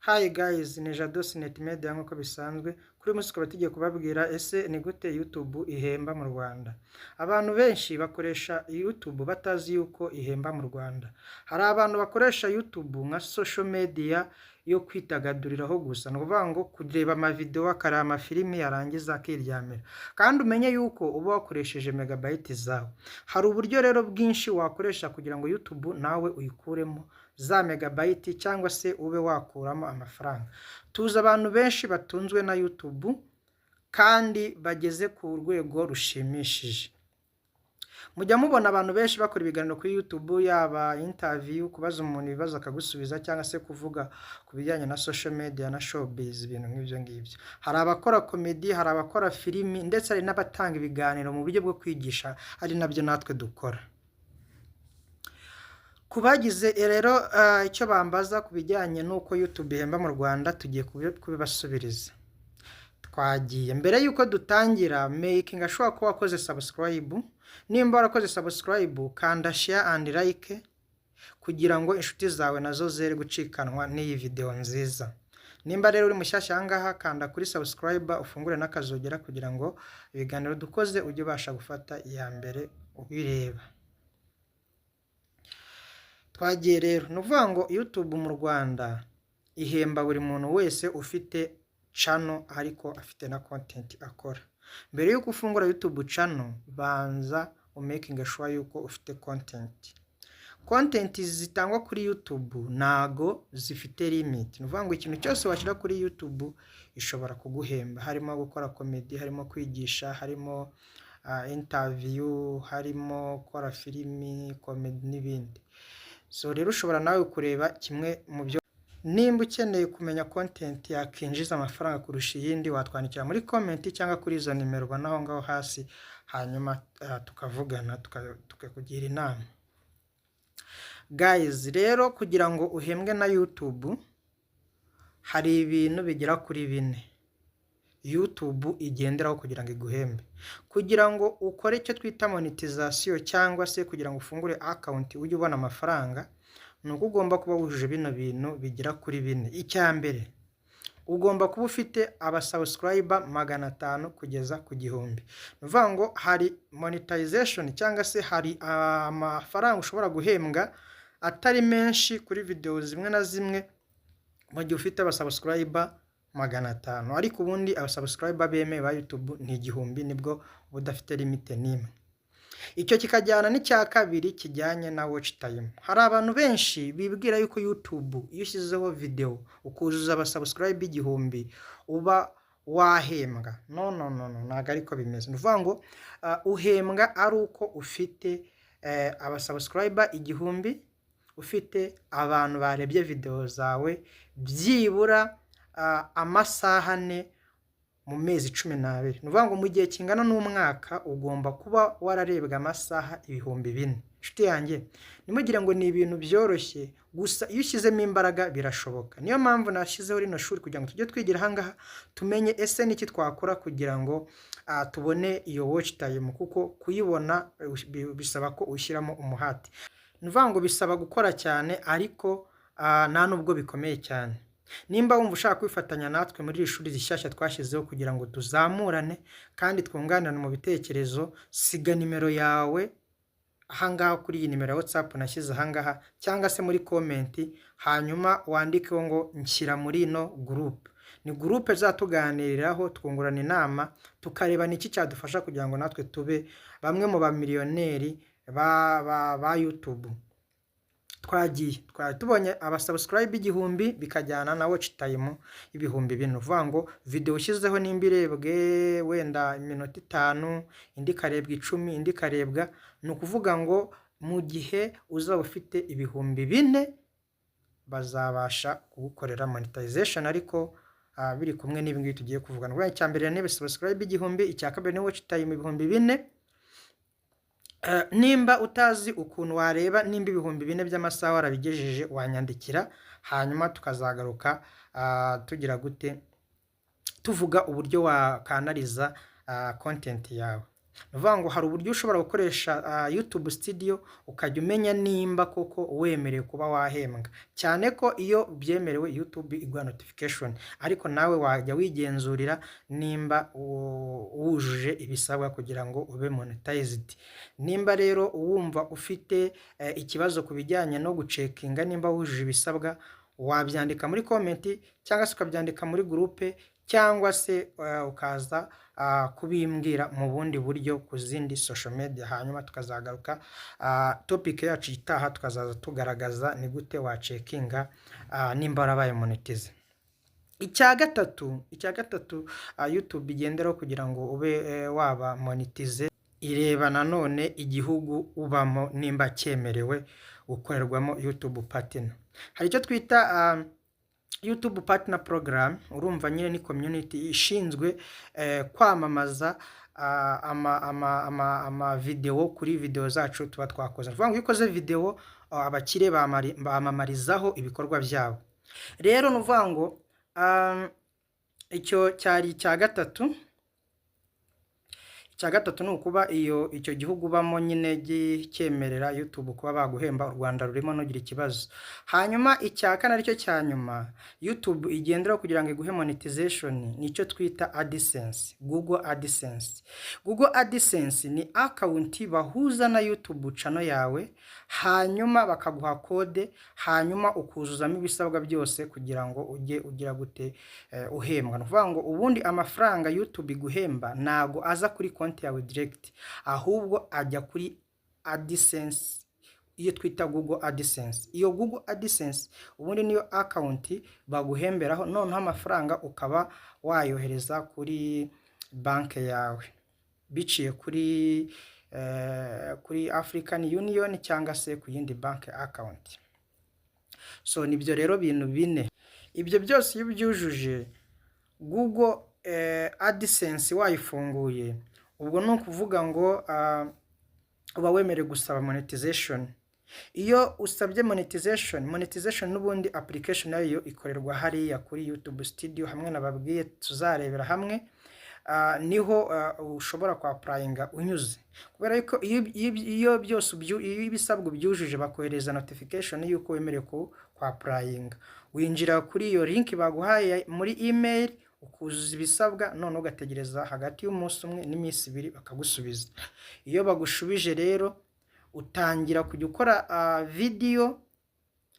Hi guys, ni Jados Net Media nk'uko bisanzwe. Kuri uyu munsi tukaba tugiye kubabwira ese ni gute YouTube ihemba mu Rwanda. Abantu benshi bakoresha YouTube batazi yuko ihemba mu Rwanda. Hari abantu bakoresha YouTube nka social media yo kwitagaduriraho gusa. Ni ukuvuga ngo kureba amavideo, akareba amafilimi yarangiza akiryamira. Kandi umenye yuko uba wakoresheje megabyte zawe. Hari uburyo rero bwinshi wakoresha kugira ngo YouTube nawe uyikuremo za megabyte cyangwa se ube wakuramo amafaranga. Tuzi abantu benshi batunzwe na YouTube kandi bageze ku rwego rushimishije. Mujya mubona abantu benshi bakora ibiganiro kuri YouTube, yaba interview, kubaza umuntu ibibazo akagusubiza, cyangwa se kuvuga ku bijyanye na social media na showbiz, ibintu nk'ibyo ngibyo. Hari abakora comedy, hari abakora filimi, ndetse hari n'abatanga ibiganiro mu buryo bwo kwigisha, ari nabyo natwe dukora. Kubagize rero icyo bambaza ku bijyanye n'uko YouTube ihemba mu Rwanda, tugiye kubibasubiriza. Twagiye mbere yuko dutangira, making sure ko wakoze subscribe. Nimba warakoze subscribe, kanda share and like kugira ngo inshuti zawe nazo zere gucikanwa n'iyi video nziza. Nimba rero uri mushyashya ahangaha, kanda kuri subscribe, ufungure n'akazogera kugira ngo ibiganiro dukoze ujye ubasha gufata iya mbere ubireba. Twagiye rero, nuvuga ngo YouTube mu Rwanda ihemba buri muntu wese ufite channel ariko afite na content akora. Mbere yuko ufungura YouTube channel, banza making sure yuko ufite content. Content zitangwa kuri YouTube nago zifite limit. Nuvuga ngo ikintu cyose washyira kuri YouTube ishobora kuguhemba. Harimo gukora comedy, harimo kwigisha, harimo interview, harimo gukora filimi, comedy n'ibindi. So rero ushobora nawe kureba kimwe mu byo. Nimba ukeneye kumenya content yakinjiza amafaranga kurusha iyindi, watwandikira muri comment cyangwa kuri izo nimero ubona ngaho hasi, hanyuma tukavugana tukakugira inama. Guys, rero kugira ngo uhembwe na YouTube hari ibintu bigera kuri 4 YouTube igenderaho kugira ngo iguhembe. Kugira ngo ukore icyo twita monetization cyangwa se kugira ngo ufungure account ujye ubona amafaranga, nuko ugomba kuba wujuje bino bintu bigera kuri 4. Icyambere, ugomba kuba ufite abasubscriber 500 kugeza ku 1000. Nuvuga ngo hari monetization cyangwa se hari amafaranga ushobora guhembwa atari menshi kuri video zimwe na zimwe mu gihe ufite abasubscriber 500, ariko ubundi abasubscriber beme ba YouTube ni 1000, nibwo budafite limit n'imwe. Icyo kikajyana n'icya kabiri kijyanye na watch time. Hari abantu benshi bibwira yuko YouTube iyo ushyizeho video ukuzuza abasubscribe 1000 uba wahembwa. No, ntago ariko bimeze. Nuvuga ngo uhembwa ari uko ufite abasubscriber 1000, ufite abantu barebye video zawe byibura amasaha 4 mu mezi 12. Nuvuga ngo mu gihe kingana n'umwaka ugomba kuba wararebwa amasaha 4000. Inshuti yanjye, nimugire ngo ni ibintu byoroshye, gusa iyo ushyizemo imbaraga birashoboka. Niyo mpamvu nashyizeho rino shuri kugira ngo tujye twigira ahangaha tumenye ese niki twakora kugira ngo tubone iyo watch time, kuko kuyibona bisaba ko ushyiramo umuhati. Nuvuga ngo bisaba gukora cyane, ariko nta nubwo bikomeye cyane. Nimba wumva ushaka kwifatanya natwe muri iri shuri rishyashya twashyizeho kugira ngo tuzamurane kandi twunganirane mu bitekerezo, siga nimero yawe ahangaha kuri iyi nimero ya WhatsApp nashyize ahangaha, cyangwa se muri comment, hanyuma wandikeho ngo nshyira muri ino group. Ni group zatuganiriraho, twungurana inama, tukareba niki cyadufasha kugira ngo natwe tube bamwe mu bamiliyoneri ba YouTube. Twagiye tubonye abasubscribe 1000 bikajyana na watch time 2000. Nuvuga ngo video ushyizeho nimba irebwe wenda iminota 5, indi karebwa 10, indi karebwa, ni ukuvuga ngo mu gihe uzaba ufite 4000 bazabasha kugukorera monetization, ariko biri kumwe n'ibi ngibi tugiye kuvugana. Ubwo icyambere ni subscribe 1000, icya kabiri ni watch time 4000. Nimba utazi ukuntu wareba nimba 4000 by'amasaha warabigejeje, wanyandikira, hanyuma tukazagaruka tugira gute tuvuga uburyo wakanaliza content yawe. Ni ukuvuga ngo hari uburyo ushobora gukoresha YouTube Studio ukajya umenya nimba koko wemerewe kuba wahembwa, cyane ko iyo byemerewe YouTube iguha notification, ariko nawe wajya wigenzurira nimba wujuje ibisabwa kugira ngo ube monetized. Nimba rero wumva ufite ikibazo ku bijyanye no gucekinga nimba wujuje ibisabwa, wabyandika muri komenti cyangwa se ukabyandika muri groupe, cyangwa se ukaza kubimbwira mu bundi buryo ku zindi social media, hanyuma tukazagaruka topic yacu itaha tukazaza tugaragaza ni gute wacekinga nimba warabaye monetize. Icya gatatu YouTube igenderaho kugira ngo ube waba monetize, ireba nanone igihugu ubamo nimba cyemerewe gukorerwamo YouTube partner. Hari icyo twita YouTube Partner Program, urumva nyine ni community ishinzwe kwamamaza ama video kuri video zacu tuba twakoze. Vuga ngo ikoze video abakire bamamarizaho ibikorwa byabo. Rero nuvuga ngo icyo cyari icya gatatu. Icya gatatu ni ukuba icyo gihugu ubamo nyine cyemerera YouTube kuba baguhemba, u Rwanda rurimo nugira ikibazo. Hanyuma icya kane aricyo cya nyuma YouTube igenderaho kugira ngo iguhe monetization, nicyo twita AdSense, Google AdSense. Google AdSense ni account bahuza na YouTube channel yawe, hanyuma bakaguha kode, hanyuma ukuzuzamo ibisabwa byose kugira ngo ujye ugira gute uhembwa. Nuvuga ngo ubundi amafaranga YouTube iguhemba nago aza kuri konti yawe direct, ahubwo ajya kuri AdSense, iyo twita Google AdSense. Iyo Google AdSense ubundi niyo account baguhemberaho, noneho amafaranga ukaba wayohereza kuri banki yawe biciye kuri African Union cyangwa se ku yindi bank account. So nibyo rero bintu bine. Ibyo byose iyo byujuje Google AdSense wayifunguye, ubwo no kuvuga ngo uba wemerewe gusaba monetization. Iyo usabye monetization n'ubundi application nayo ikorerwa hariya kuri YouTube Studio, hamwe nababwiye tuzarebera hamwe niho ushobora kwa applyinga unyuze, kubera yuko iyo byose ibisabwa byujuje bakohereza notification yuko wemerewe kwa applyinga. Winjira kuri iyo link baguhaye muri email, ukuzuza ibisabwa, none ugategereza hagati y'umunsi umwe n'iminsi 2 bakagusubiza. Iyo bagushubije rero utangira kujya ukora video,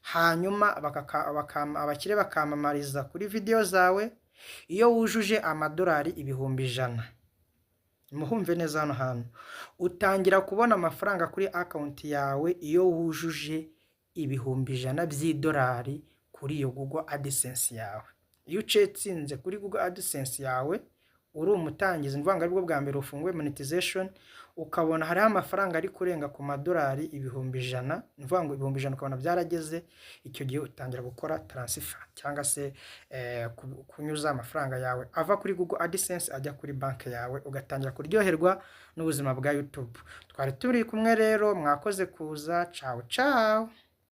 hanyuma abakire bakamamariza kuri video zawe. Iyo wujuje amadolari 100,000, muhumve neza hano hantu, utangira kubona amafaranga kuri account yawe iyo wujuje 100,000 by'idolari kuri iyo Google AdSense yawe. Iyo ucetsinze kuri Google AdSense yawe uri umutangizi, mvuga ngo aribwo bwa mbere ufunguye monetization, ukabona hari amafaranga ari kurenga ku madolari 100,000, mvuga ngo 100,000 ukabona byarageze, icyo gihe utangira gukora transfer cyangwa se kunyuza amafaranga yawe ava kuri Google AdSense ajya kuri banki yawe, ugatangira kuryoherwa n'ubuzima bwa YouTube. Twari turi kumwe rero, mwakoze kuza. Ciao ciao.